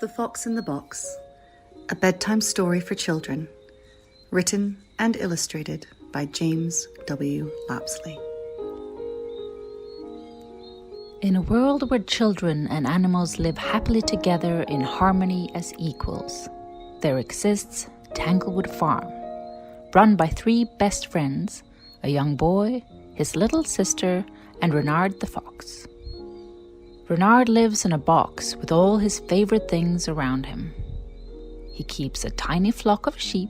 The Fox in the Box, a bedtime story for children, written and illustrated by James W. Lapsley. In a world where children and animals live happily together in harmony as equals, there exists Tanglewood Farm, run by three best friends, a young boy, his little sister, and Renard the Fox. Renard lives in a box with all his favorite things around him. He keeps a tiny flock of sheep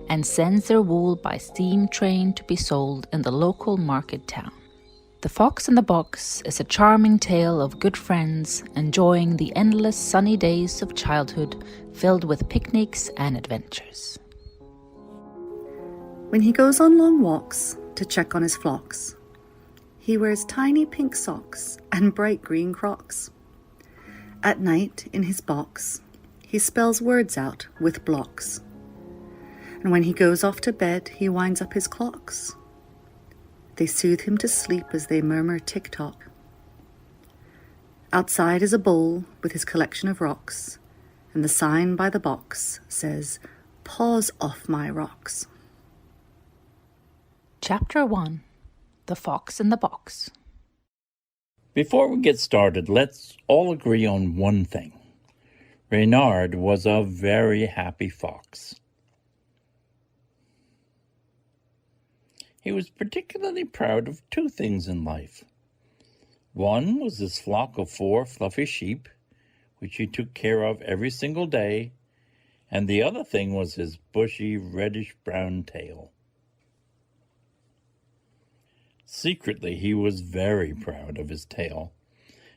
and sends their wool by steam train to be sold in the local market town. The Fox in the Box is a charming tale of good friends enjoying the endless sunny days of childhood filled with picnics and adventures. When he goes on long walks to check on his flocks, he wears tiny pink socks and bright green Crocs. At night, in his box, he spells words out with blocks. And when he goes off to bed, he winds up his clocks. They soothe him to sleep as they murmur tick-tock. Outside is a bowl with his collection of rocks, and the sign by the box says, "Paws off my rocks." Chapter 1. The Fox in the Box. Before we get started, let's all agree on one thing. Renard was a very happy fox. He was particularly proud of two things in life. One was his flock of 4 fluffy sheep, which he took care of every single day, and the other thing was his bushy reddish-brown tail. Secretly, he was very proud of his tail,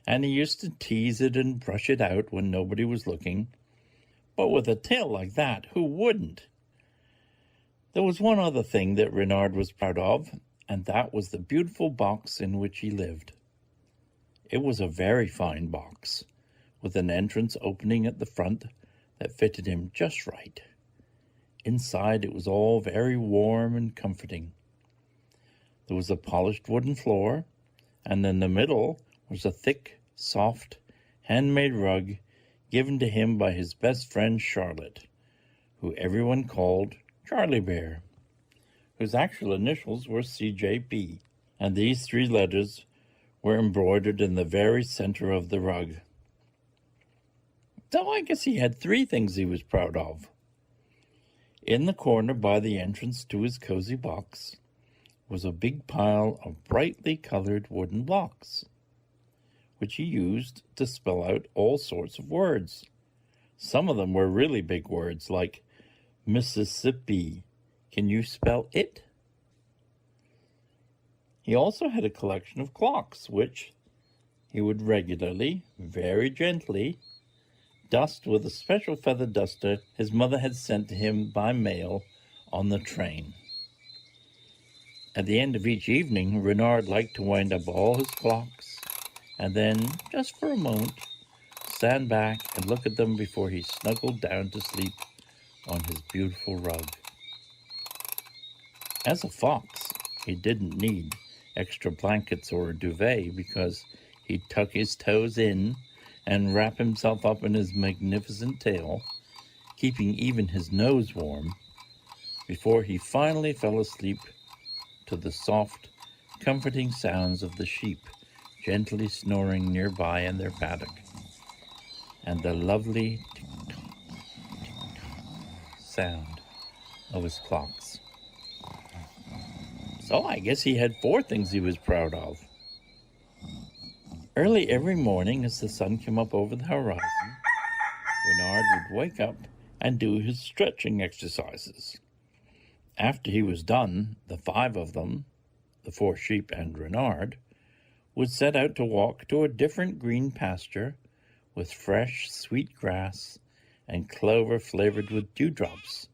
and he used to tease it and brush it out when nobody was looking. But with a tail like that, who wouldn't? There was one other thing that Renard was proud of, and that was the beautiful box in which he lived. It was a very fine box, with an entrance opening at the front that fitted him just right. Inside it was all very warm and comforting. There was a polished wooden floor, and in the middle was a thick, soft, handmade rug given to him by his best friend Charlotte, who everyone called Charlie Bear, whose actual initials were CJB, and these 3 letters were embroidered in the very center of the rug. So I guess he had 3 things he was proud of. In the corner by the entrance to his cozy box was a big pile of brightly colored wooden blocks, which he used to spell out all sorts of words. Some of them were really big words, like Mississippi. Can you spell it? He also had a collection of clocks, which he would regularly, very gently, dust with a special feather duster his mother had sent to him by mail on the train. At the end of each evening, Renard liked to wind up all his clocks, and then, just for a moment, stand back and look at them before he snuggled down to sleep on his beautiful rug. As a fox, he didn't need extra blankets or a duvet because he'd tuck his toes in and wrap himself up in his magnificent tail, keeping even his nose warm, before he finally fell asleep to the soft, comforting sounds of the sheep gently snoring nearby in their paddock, and the lovely tick-tock, tick-tock sound of his clocks. So I guess he had 4 things he was proud of. Early every morning as the sun came up over the horizon, Renard would wake up and do his stretching exercises. After he was done, the 5 of them, the 4 sheep and Renard, would set out to walk to a different green pasture with fresh, sweet grass and clover flavored with dewdrops,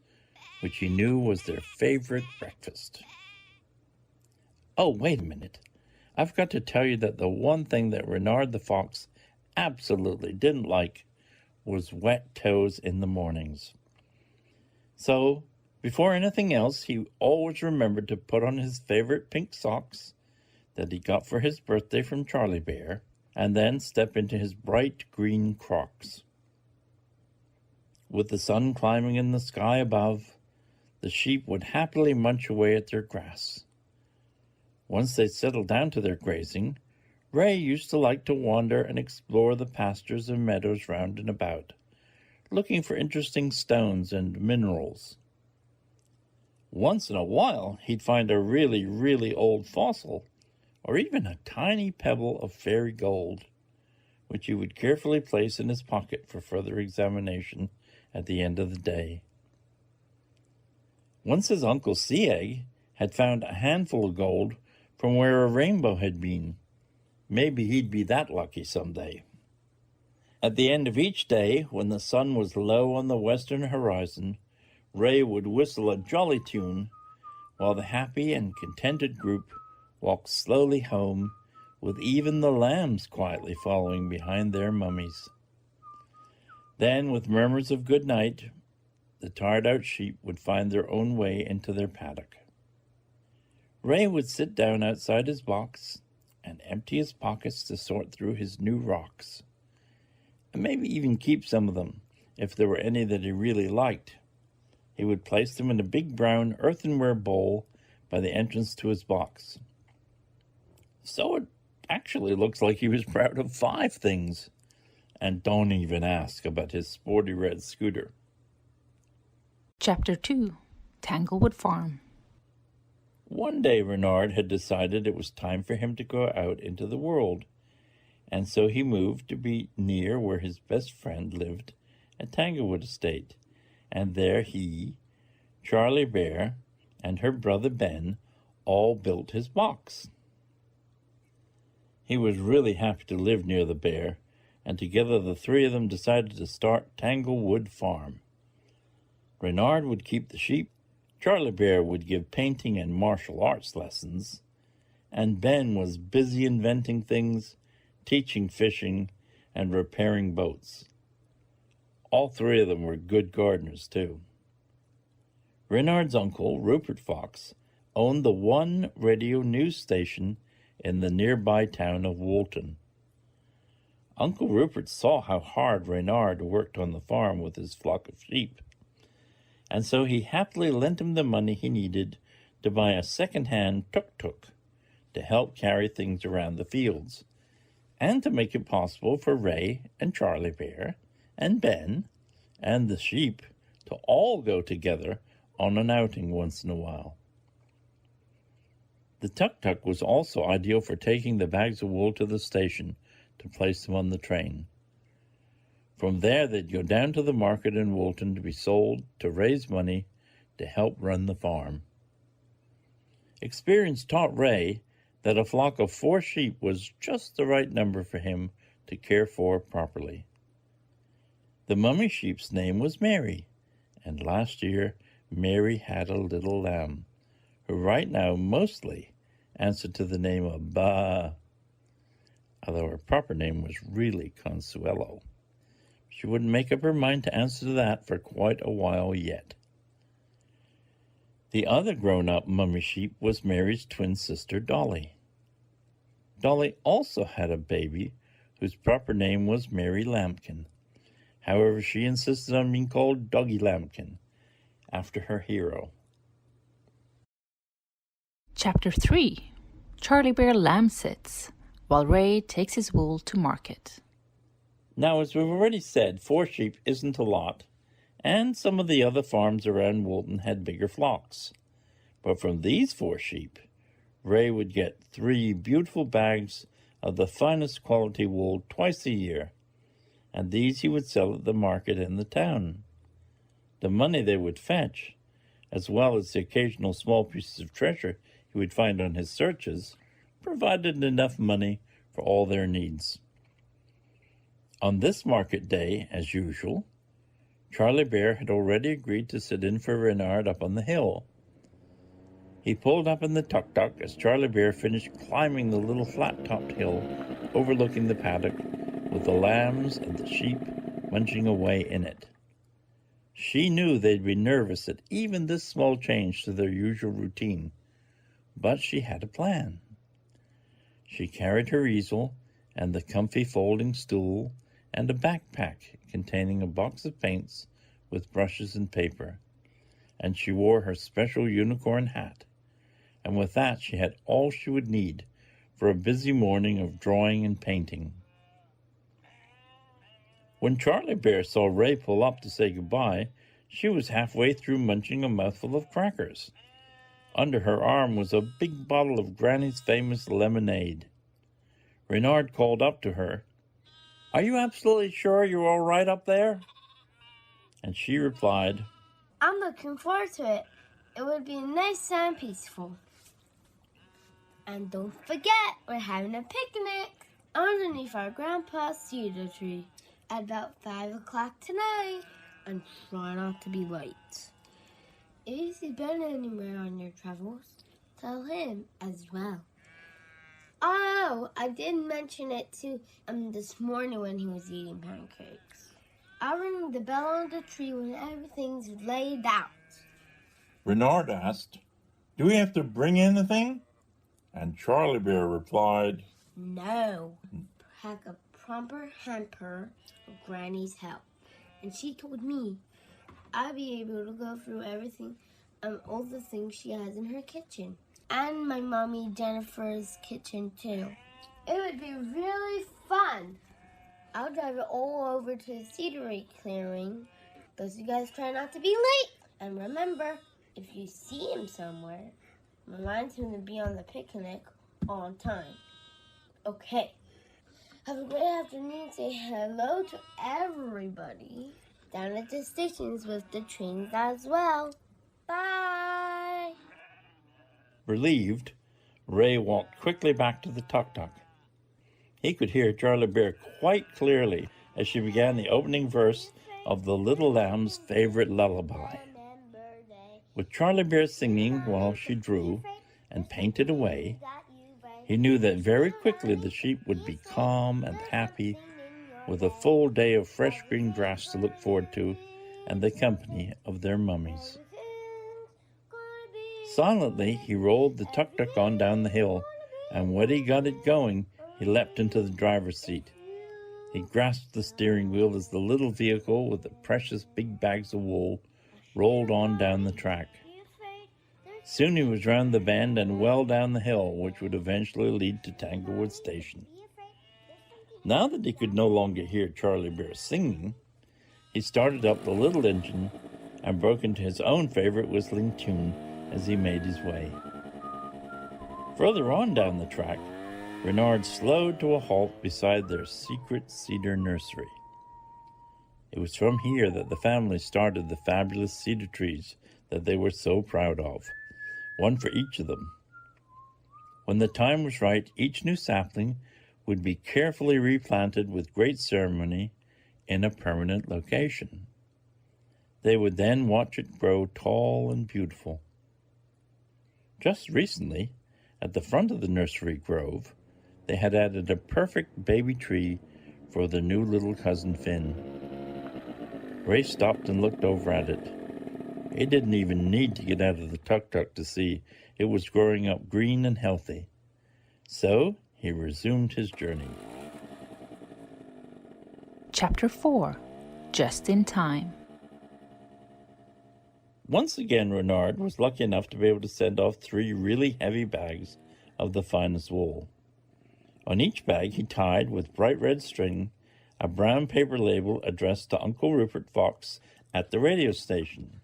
which he knew was their favorite breakfast. Oh, wait a minute. I've got to tell you that the one thing that Renard the Fox absolutely didn't like was wet toes in the mornings. So, before anything else, he always remembered to put on his favorite pink socks that he got for his birthday from Charlie Bear, and then step into his bright green Crocs. With the sun climbing in the sky above, the sheep would happily munch away at their grass. Once they settled down to their grazing, Ray used to like to wander and explore the pastures and meadows round and about, looking for interesting stones and minerals. Once in a while, he'd find a really, really old fossil, or even a tiny pebble of fairy gold, which he would carefully place in his pocket for further examination at the end of the day. Once his Uncle Sea had found a handful of gold from where a rainbow had been. Maybe he'd be that lucky someday. At the end of each day, when the sun was low on the western horizon, Ray would whistle a jolly tune while the happy and contented group walked slowly home, with even the lambs quietly following behind their mummies. Then, with murmurs of good night, the tired-out sheep would find their own way into their paddock. Ray would sit down outside his box and empty his pockets to sort through his new rocks, and maybe even keep some of them if there were any that he really liked. He would place them in a big brown earthenware bowl by the entrance to his box. So it actually looks like he was proud of 5 things. And don't even ask about his sporty red scooter. Chapter 2, Tanglewood Farm. One day Renard had decided it was time for him to go out into the world, and so he moved to be near where his best friend lived at Tanglewood Estate, and there he, Charlie Bear, and her brother Ben all built his box. He was really happy to live near the bear, and together the 3 of them decided to start Tanglewood Farm. Renard would keep the sheep, Charlie Bear would give painting and martial arts lessons, and Ben was busy inventing things, teaching fishing, and repairing boats. All 3 of them were good gardeners, too. Renard's uncle, Rupert Fox, owned the one radio news station in the nearby town of Woolton. Uncle Rupert saw how hard Renard worked on the farm with his flock of sheep, and so he happily lent him the money he needed to buy a second-hand tuk-tuk to help carry things around the fields, and to make it possible for Ray and Charlie Bear and Ben and the sheep to all go together on an outing once in a while. The tuk-tuk was also ideal for taking the bags of wool to the station to place them on the train. From there, they'd go down to the market in Woolton to be sold to raise money to help run the farm. Experience taught Ray that a flock of 4 sheep was just the right number for him to care for properly. The mummy sheep's name was Mary, and last year Mary had a little lamb, who right now mostly answered to the name of Ba, although her proper name was really Consuelo. She wouldn't make up her mind to answer to that for quite a while yet. The other grown-up mummy sheep was Mary's twin sister, Dolly. Dolly also had a baby whose proper name was Mary Lambkin. However, she insisted on being called Doggy Lambkin, after her hero. Chapter 3, Charlie Bear lamb sits, while Ray takes his wool to market. Now, as we've already said, 4 sheep isn't a lot, and some of the other farms around Woolton had bigger flocks. But from these 4 sheep, Ray would get 3 beautiful bags of the finest quality wool twice a year, and these he would sell at the market in the town. The money they would fetch, as well as the occasional small pieces of treasure he would find on his searches, provided enough money for all their needs. On this market day, as usual, Charlie Bear had already agreed to sit in for Renard up on the hill. He pulled up in the tuk-tuk as Charlie Bear finished climbing the little flat-topped hill overlooking the paddock, with the lambs and the sheep munching away in it. She knew they'd be nervous at even this small change to their usual routine, but she had a plan. She carried her easel and the comfy folding stool and a backpack containing a box of paints with brushes and paper, and she wore her special unicorn hat, and with that she had all she would need for a busy morning of drawing and painting. When Charlie Bear saw Ray pull up to say goodbye, she was halfway through munching a mouthful of crackers. Under her arm was a big bottle of Granny's famous lemonade. Renard called up to her, "Are you absolutely sure you're all right up there?" And she replied, "I'm looking forward to it. It would be nice and peaceful. And don't forget, we're having a picnic underneath our grandpa's cedar tree at about 5 o'clock tonight. And try not to be late. If you see Ben anywhere on your travels, tell him as well. Oh, I did mention it to him this morning when he was eating pancakes. I'll ring the bell on the tree when everything's laid out." Renard asked, "Do we have to bring anything?" And Charlie Bear replied, "No. Pack a proper hamper with Granny's help. And she told me I'd be able to go through everything and all the things she has in her kitchen. And my mommy Jennifer's kitchen too. It would be really fun. I'll drive it all over to the cedary clearing. Those you guys try not to be late. And remember, if you see him somewhere, remind him to be on the picnic on time. Okay. Have a great afternoon. Say hello to everybody down at the stations with the trains as well. Bye. Relieved, Ray walked quickly back to the tuk-tuk. He could hear Charlie Bear quite clearly as she began the opening verse of the little lamb's favorite lullaby. With Charlie Bear singing while she drew and painted away, he knew that very quickly the sheep would be calm and happy, with a full day of fresh green grass to look forward to and the company of their mummies. Silently, he rolled the tuk-tuk on down the hill, and when he got it going, he leapt into the driver's seat. He grasped the steering wheel as the little vehicle with the precious big bags of wool rolled on down the track. Soon he was round the bend and well down the hill, which would eventually lead to Tanglewood Station. Now that he could no longer hear Charlie Bear singing, he started up the little engine and broke into his own favorite whistling tune as he made his way. Further on down the track, Renard slowed to a halt beside their secret cedar nursery. It was from here that the family started the fabulous cedar trees that they were so proud of, one for each of them. When the time was right, each new sapling would be carefully replanted with great ceremony in a permanent location. They would then watch it grow tall and beautiful. Just recently, at the front of the nursery grove, they had added a perfect baby tree for their new little cousin Finn. Ray stopped and looked over at it. He didn't even need to get out of the tuk-tuk to see it was growing up green and healthy. So he resumed his journey. Chapter 4. Just in Time. Once again, Renard was lucky enough to be able to send off 3 really heavy bags of the finest wool. On each bag he tied, with bright red string, a brown paper label addressed to Uncle Rupert Fox at the radio station.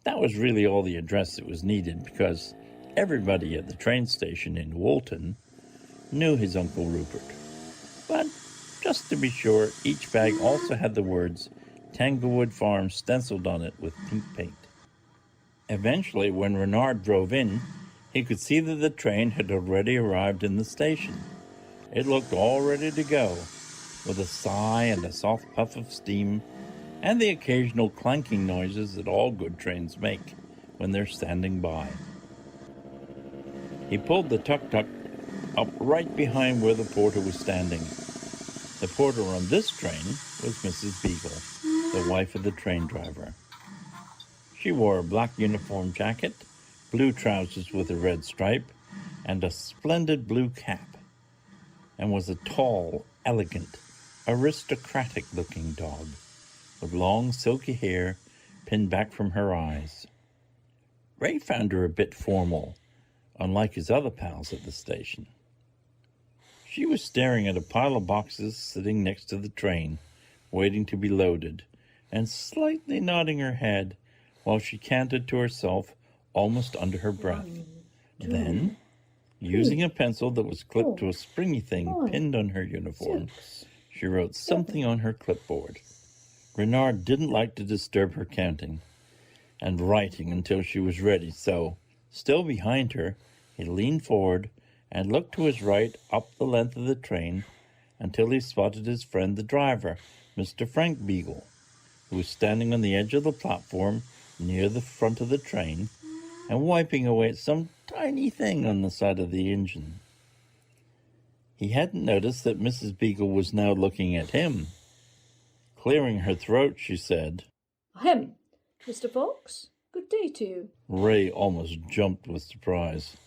That was really all the address that was needed, because everybody at the train station in Woolton knew his Uncle Rupert. But just to be sure, each bag also had the words Tanglewood Farm stenciled on it with pink paint. Eventually, when Renard drove in, he could see that the train had already arrived in the station. It looked all ready to go, with a sigh and a soft puff of steam, and the occasional clanking noises that all good trains make when they're standing by. He pulled the tuk-tuk up right behind where the porter was standing. The porter on this train was Mrs. Beagle, the wife of the train driver. She wore a black uniform jacket, blue trousers with a red stripe, and a splendid blue cap, and was a tall, elegant, aristocratic-looking dog, with long silky hair pinned back from her eyes. Ray found her a bit formal, unlike his other pals at the station. She was staring at a pile of boxes sitting next to the train, waiting to be loaded, and slightly nodding her head while she canted to herself almost under her breath. Then, using a pencil that was clipped to a springy thing pinned on her uniform, she wrote something on her clipboard. Renard didn't like to disturb her counting and writing until she was ready, so, still behind her, he leaned forward and looked to his right up the length of the train until he spotted his friend the driver, Mr. Frank Beagle, who was standing on the edge of the platform near the front of the train and wiping away at some tiny thing on the side of the engine. He hadn't noticed that Mrs. Beagle was now looking at him. Clearing her throat, she said, "Ahem, Mr. Fox, good day to you." Ray almost jumped with surprise.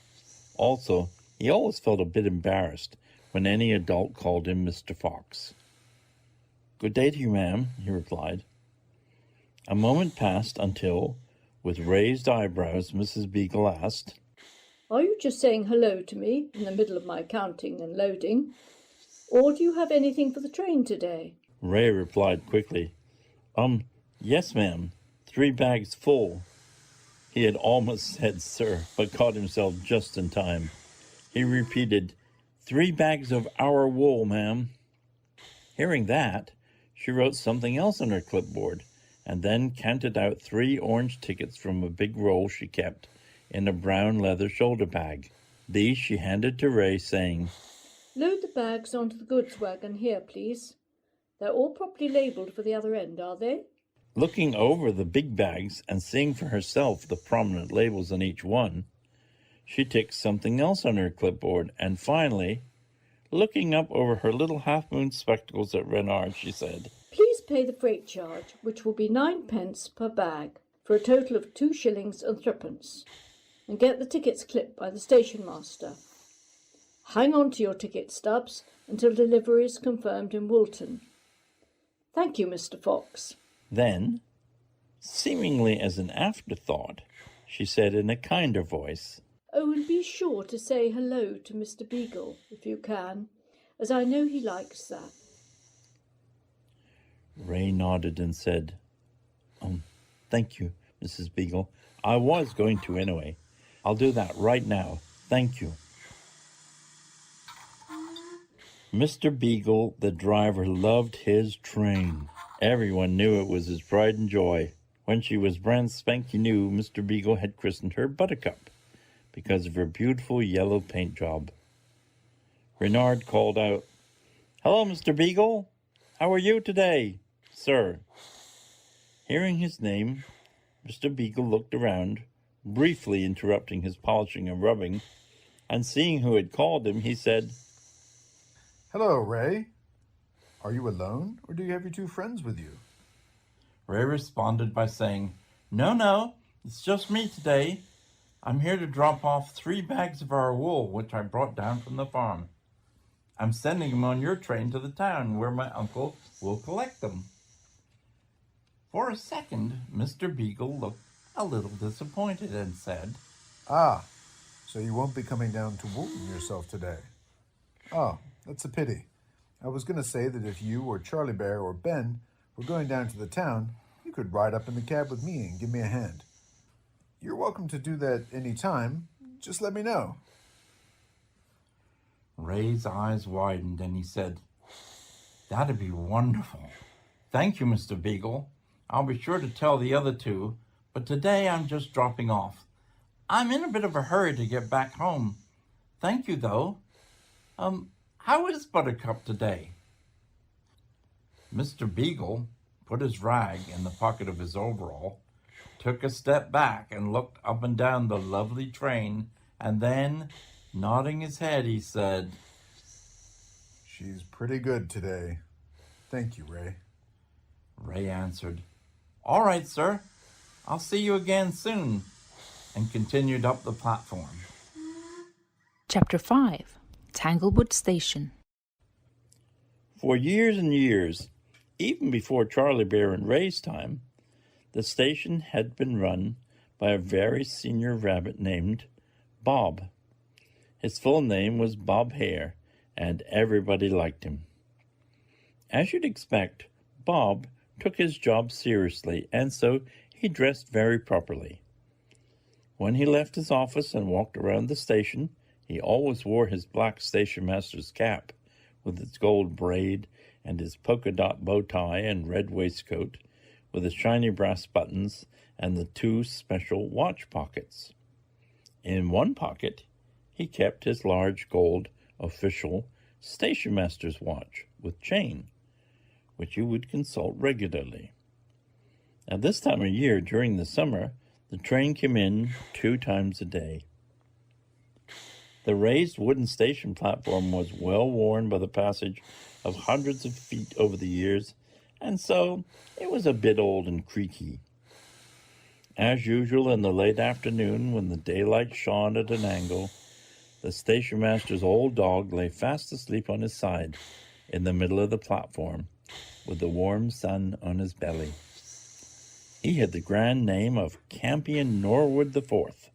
Also, he always felt a bit embarrassed when any adult called him Mr. Fox. "Good day to you, ma'am," he replied. A moment passed until, with raised eyebrows, Mrs. Beagle asked, "Are you just saying hello to me in the middle of my counting and loading? Or do you have anything for the train today?" Ray replied quickly, Yes, ma'am, 3 bags full." He had almost said sir, but caught himself just in time. He repeated, 3 bags of our wool, ma'am." Hearing that, she wrote something else on her clipboard, and then counted out 3 orange tickets from a big roll she kept in a brown leather shoulder bag. These she handed to Ray, saying, "Load the bags onto the goods wagon here, please. They're all properly labelled for the other end, are they?" Looking over the big bags and seeing for herself the prominent labels on each one, she ticked something else on her clipboard, and finally, looking up over her little half-moon spectacles at Renard, she said, "Please pay the freight charge, which will be 9 pence per bag, for a total of 2 shillings and 3 pence, and get the tickets clipped by the station master. Hang on to your ticket stubs until delivery is confirmed in Woolton. Thank you, Mr. Fox." Then, seemingly as an afterthought, she said in a kinder voice, "Oh, and be sure to say hello to Mr. Beagle, if you can, as I know he likes that." Ray nodded and said, Thank you, Mrs. Beagle. I was going to anyway. I'll do that right now. Thank you." Mr. Beagle, the driver, loved his train. Everyone knew it was his pride and joy. When she was brand spanking new, Mr. Beagle had christened her Buttercup because of her beautiful yellow paint job. Renard called out, "Hello, Mr. Beagle. How are you today, sir?" Hearing his name, Mr. Beagle looked around, briefly interrupting his polishing and rubbing, and seeing who had called him, he said, "Hello, Ray. Are you alone, or do you have your 2 friends with you?" Ray responded by saying, No, it's just me today. I'm here to drop off 3 bags of our wool, which I brought down from the farm. I'm sending them on your train to the town where my uncle will collect them." For a second, Mr. Beagle looked a little disappointed and said, "Ah, so you won't be coming down to Woolton yourself today. Oh, that's a pity. I was going to say that if you or Charlie Bear or Ben were going down to the town, you could ride up in the cab with me and give me a hand. You're welcome to do that any time. Just let me know." Ray's eyes widened and he said, "That'd be wonderful. Thank you, Mr. Beagle. I'll be sure to tell the other 2, but today I'm just dropping off. I'm in a bit of a hurry to get back home. Thank you, though. How is Buttercup today?" Mr. Beagle put his rag in the pocket of his overall, took a step back and looked up and down the lovely train, and then, nodding his head, he said, "She's pretty good today. Thank you, Ray." Ray answered, "All right, sir. I'll see you again soon," and continued up the platform. Chapter 5. Tanglewood Station. For years and years, Even before Charlie Bear and Ray's time, the station had been run by a very senior rabbit named Bob. His full name was Bob Hare, and everybody liked him. As you'd expect, Bob took his job seriously, and so he dressed very properly. When he left his office and walked around the station, he always wore his black station master's cap with its gold braid and his polka dot bow tie and red waistcoat with the shiny brass buttons and the 2 special watch pockets. In one pocket, he kept his large gold official station master's watch with chain, which you would consult regularly. At this time of year, during the summer, the train came in 2 times a day. The raised wooden station platform was well worn by the passage of hundreds of feet over the years, and so it was a bit old and creaky. As usual in the late afternoon, when the daylight shone at an angle, the station master's old dog lay fast asleep on his side in the middle of the platform, with the warm sun on his belly. He had the grand name of Campion Norwood the Fourth.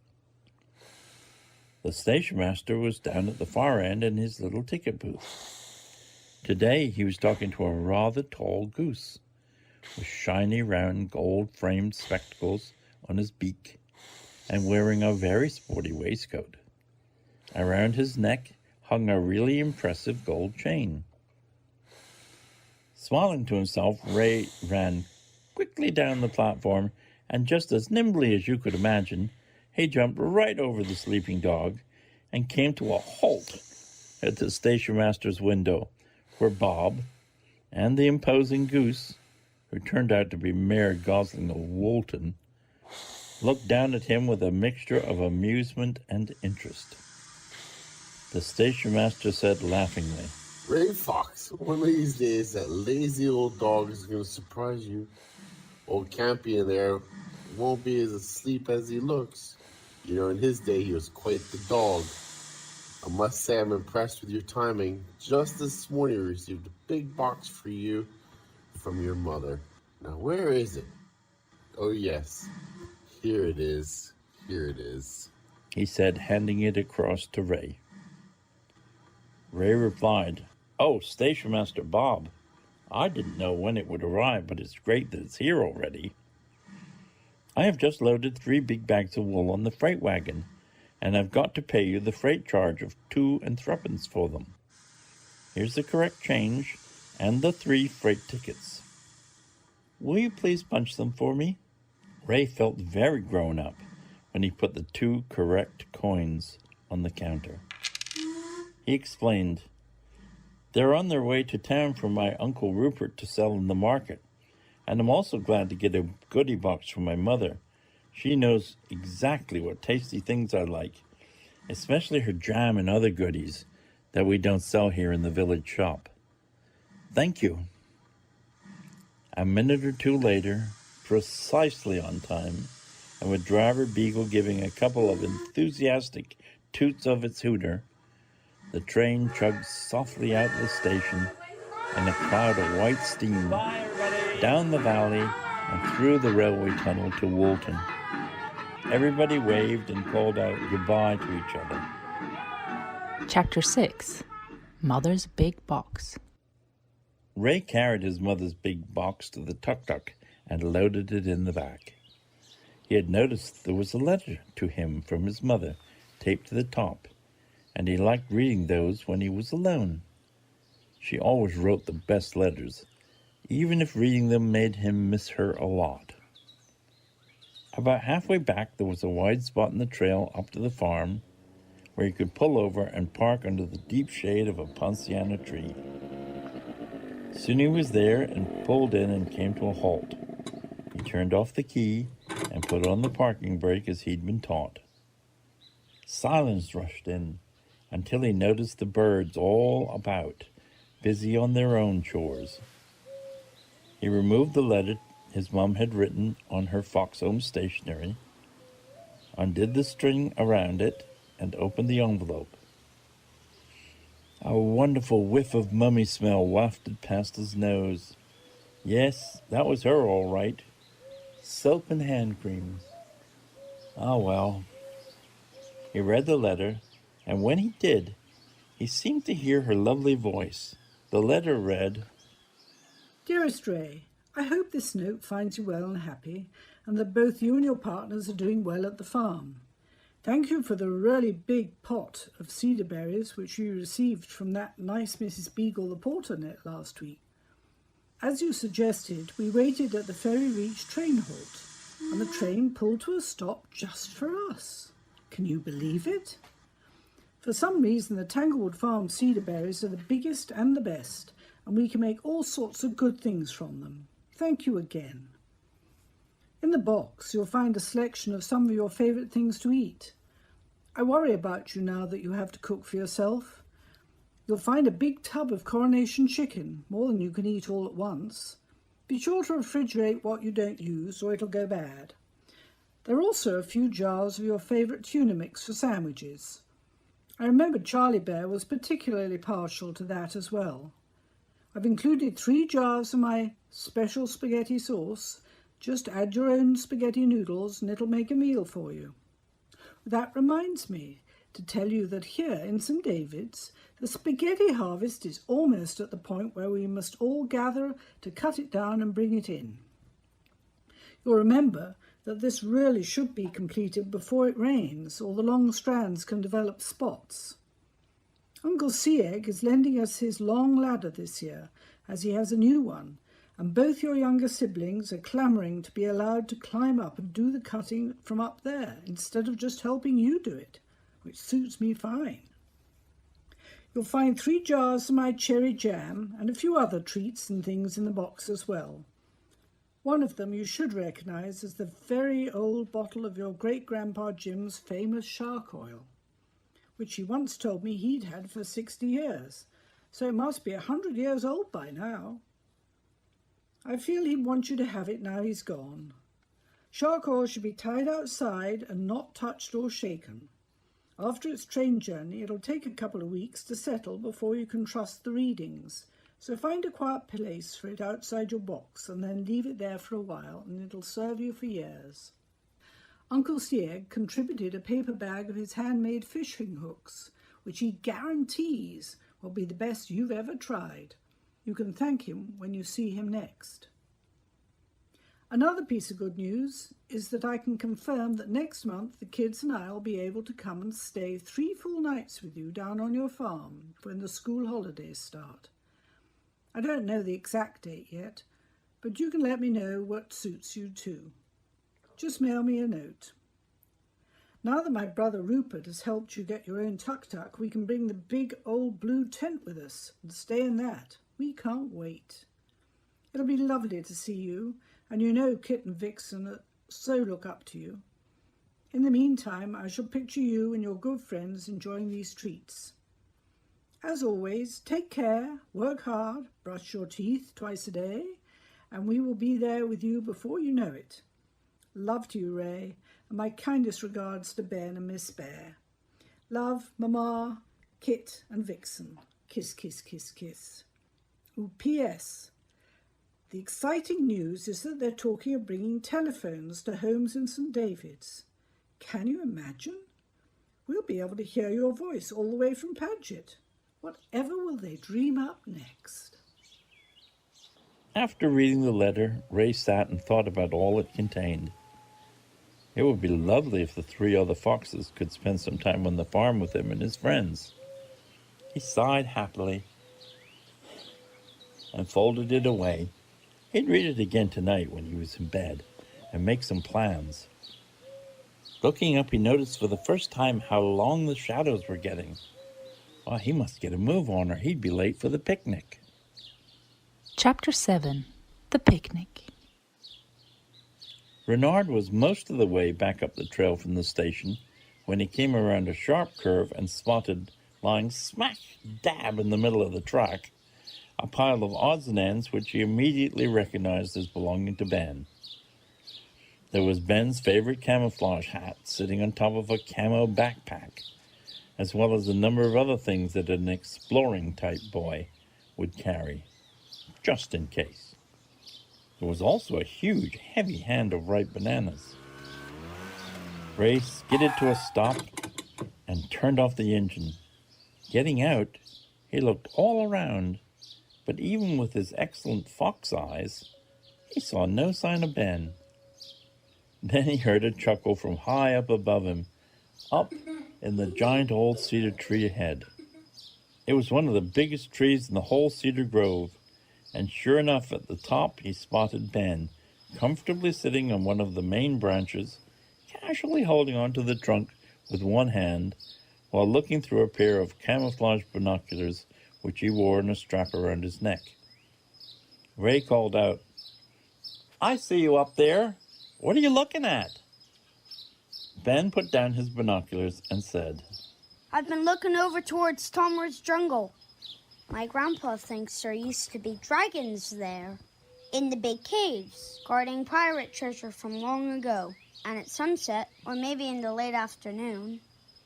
The station master was down at the far end in his little ticket booth. Today he was talking to a rather tall goose, with shiny round gold-framed spectacles on his beak, and wearing a very sporty waistcoat. Around his neck hung a really impressive gold chain. Smiling to himself, Ray ran quickly down the platform, and just as nimbly as you could imagine, he jumped right over the sleeping dog and came to a halt at the station master's window, where Bob and the imposing goose, who turned out to be Mayor Gosling of Woolton, looked down at him with a mixture of amusement and interest. The station master said laughingly, "Ray Fox, one of these days that lazy old dog is going to surprise you. Old Campion there won't be as asleep as he looks. You know, in his day, he was quite the dog. I must say I'm impressed with your timing. Just this morning, I received a big box for you from your mother. Now, where is it? Oh, yes. Here it is. Here it is," he said, handing it across to Ray. Ray replied, "Oh, Station Master Bob, I didn't know when it would arrive, but it's great that it's here already. I have just loaded 3 big bags of wool on the freight wagon, and I've got to pay you the freight charge of 2 and 3 for them. Here's the correct change and the 3 freight tickets. Will you please punch them for me?" Ray felt very grown up when he put the 2 correct coins on the counter. He explained, "They're on their way to town for my Uncle Rupert to sell in the market, and I'm also glad to get a goodie box from my mother. She knows exactly what tasty things I like, especially her jam and other goodies that we don't sell here in the village shop. Thank you." A minute or 2 later, precisely on time, and with Driver Beagle giving a couple of enthusiastic toots of its hooter, the train chugged softly out of the station in a cloud of white steam, down the valley and through the railway tunnel to Woolton. Everybody waved and called out goodbye to each other. Chapter 6. Mother's Big Box. Ray carried his mother's big box to the tuk-tuk and loaded it in the back. He had noticed there was a letter to him from his mother taped to the top, and he liked reading those when he was alone. She always wrote the best letters, even if reading them made him miss her a lot. About halfway back, there was a wide spot in the trail up to the farm where he could pull over and park under the deep shade of a ponciana tree. Soon he was there and pulled in and came to a halt. He turned off the key and put on the parking brake as he'd been taught. Silence rushed in until he noticed the birds all about, busy on their own chores. He removed the letter his mom had written on her Foxhome stationery, undid the string around it, and opened the envelope. A wonderful whiff of mummy smell wafted past his nose. Yes, that was her all right. Soap and hand creams. Ah, well. He read the letter, and when he did, he seemed to hear her lovely voice. The letter read, Dearest Ray, I hope this note finds you well and happy, and that both you and your partners are doing well at the farm. Thank you for the really big pot of cedar berries which you received from that nice Mrs. Beagle the porter last week. As you suggested, we waited at the Ferry Reach train halt, and the train pulled to a stop just for us. Can you believe it? For some reason, the Tanglewood Farm cedar berries are the biggest and the best, and we can make all sorts of good things from them. Thank you again. In the box, you'll find a selection of some of your favourite things to eat. I worry about you now that you have to cook for yourself. You'll find a big tub of coronation chicken, more than you can eat all at once. Be sure to refrigerate what you don't use, or it'll go bad. There are also a few jars of your favourite tuna mix for sandwiches. I remember Charlie Bear was particularly partial to that as well. I've included 3 jars of my special spaghetti sauce. Just add your own spaghetti noodles and it'll make a meal for you. That reminds me to tell you that here in St. David's, the spaghetti harvest is almost at the point where we must all gather to cut it down and bring it in. You'll remember that this really should be completed before it rains, or the long strands can develop spots. Uncle Seegg is lending us his long ladder this year, as he has a new one, and both your younger siblings are clamouring to be allowed to climb up and do the cutting from up there, instead of just helping you do it, which suits me fine. You'll find 3 jars of my cherry jam and a few other treats and things in the box as well. One of them you should recognise as the very old bottle of your great-grandpa Jim's famous shark oil, which he once told me he'd had for 60 years, so it must be 100 years old by now. I feel he'd want you to have it now he's gone. Shark oil should be tied outside and not touched or shaken. After its train journey, it'll take a couple of weeks to settle before you can trust the readings, so find a quiet place for it outside your box and then leave it there for a while and it'll serve you for years. Uncle Seegg contributed a paper bag of his handmade fishing hooks, which he guarantees will be the best you've ever tried. You can thank him when you see him next. Another piece of good news is that I can confirm that next month the kids and I will be able to come and stay 3 full nights with you down on your farm when the school holidays start. I don't know the exact date yet, but you can let me know what suits you too. Just mail me a note. Now that my brother Rupert has helped you get your own tuk-tuk, we can bring the big old blue tent with us and stay in that. We can't wait. It'll be lovely to see you, and you know Kit and Vixen so look up to you. In the meantime, I shall picture you and your good friends enjoying these treats. As always, take care, work hard, brush your teeth twice a day, and we will be there with you before you know it. Love to you, Ray, and my kindest regards to Ben and Miss Bear. Love, Mama, Kit and Vixen. Kiss, kiss, kiss, kiss. Oh, P.S. The exciting news is that they're talking of bringing telephones to homes in St. David's. Can you imagine? We'll be able to hear your voice all the way from Paget. Whatever will they dream up next? After reading the letter, Ray sat and thought about all it contained. It would be lovely if the 3 other foxes could spend some time on the farm with him and his friends. He sighed happily and folded it away. He'd read it again tonight when he was in bed and make some plans. Looking up, he noticed for the first time how long the shadows were getting. Oh, he must get a move on or he'd be late for the picnic. Chapter 7. The Picnic. Renard was most of the way back up the trail from the station when he came around a sharp curve and spotted, lying smack dab in the middle of the track, a pile of odds and ends which he immediately recognized as belonging to Ben. There was Ben's favorite camouflage hat sitting on top of a camo backpack, as well as a number of other things that an exploring-type boy would carry, just in case. There was also a huge, heavy hand of ripe bananas. Ray skidded to a stop and turned off the engine. Getting out, he looked all around, but even with his excellent fox eyes, he saw no sign of Ben. Then he heard a chuckle from high up above him, up in the giant old cedar tree ahead. It was one of the biggest trees in the whole cedar grove, and sure enough, at the top he spotted Ben, comfortably sitting on one of the main branches, casually holding on to the trunk with one hand, while looking through a pair of camouflage binoculars which he wore in a strap around his neck. Ray called out, "I see you up there. What are you looking at?" Ben put down his binoculars and said, "I've been looking over towards Tomworth's jungle. My grandpa thinks there used to be dragons there, in the big caves, guarding pirate treasure from long ago. And at sunset, or maybe in the late afternoon,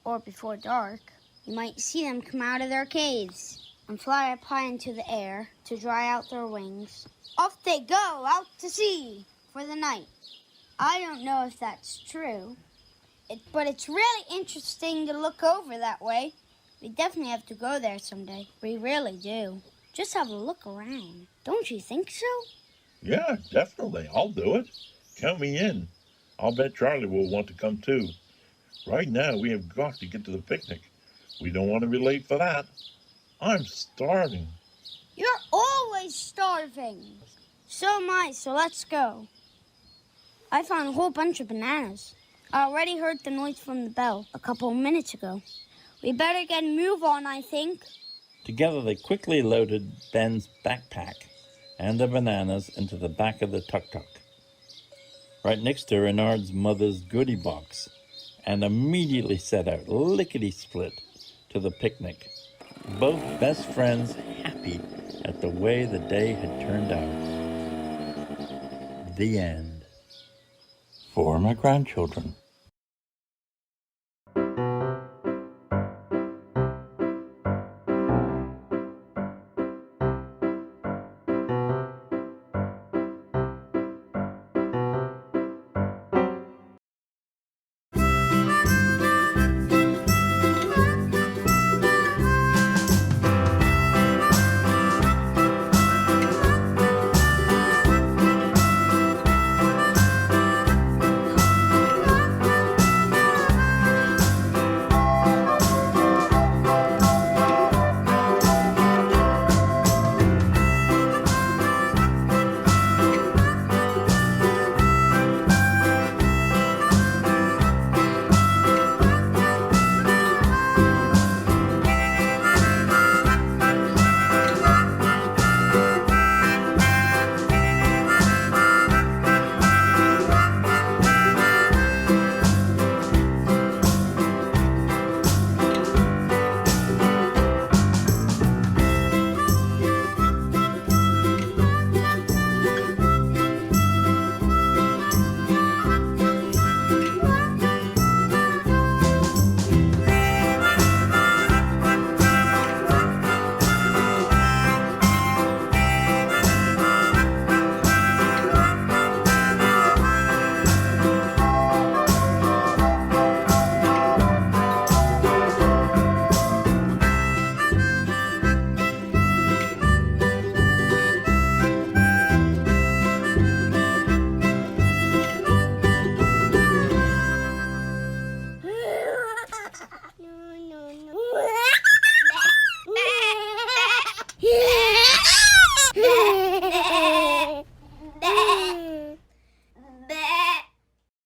or before dark, you might see them come out of their caves and fly up high into the air to dry out their wings. Off they go out to sea for the night. I don't know if that's true, but it's really interesting to look over that way. We definitely have to go there someday. We really do. Just have a look around. Don't you think so?" Yeah, definitely. I'll do it. Count me in. I'll bet Charlie will want to come too. Right now, we have got to get to the picnic. We don't want to be late for that. I'm starving. You're always starving. So am I, so let's go. I found a whole bunch of bananas. I already heard the noise from the bell a couple of minutes ago. We better get a move on, I think. Together they quickly loaded Ben's backpack and the bananas into the back of the tuk-tuk, right next to Renard's mother's goodie box, and immediately set out lickety-split to the picnic, both best friends happy at the way the day had turned out. The end. For my grandchildren. Yeah!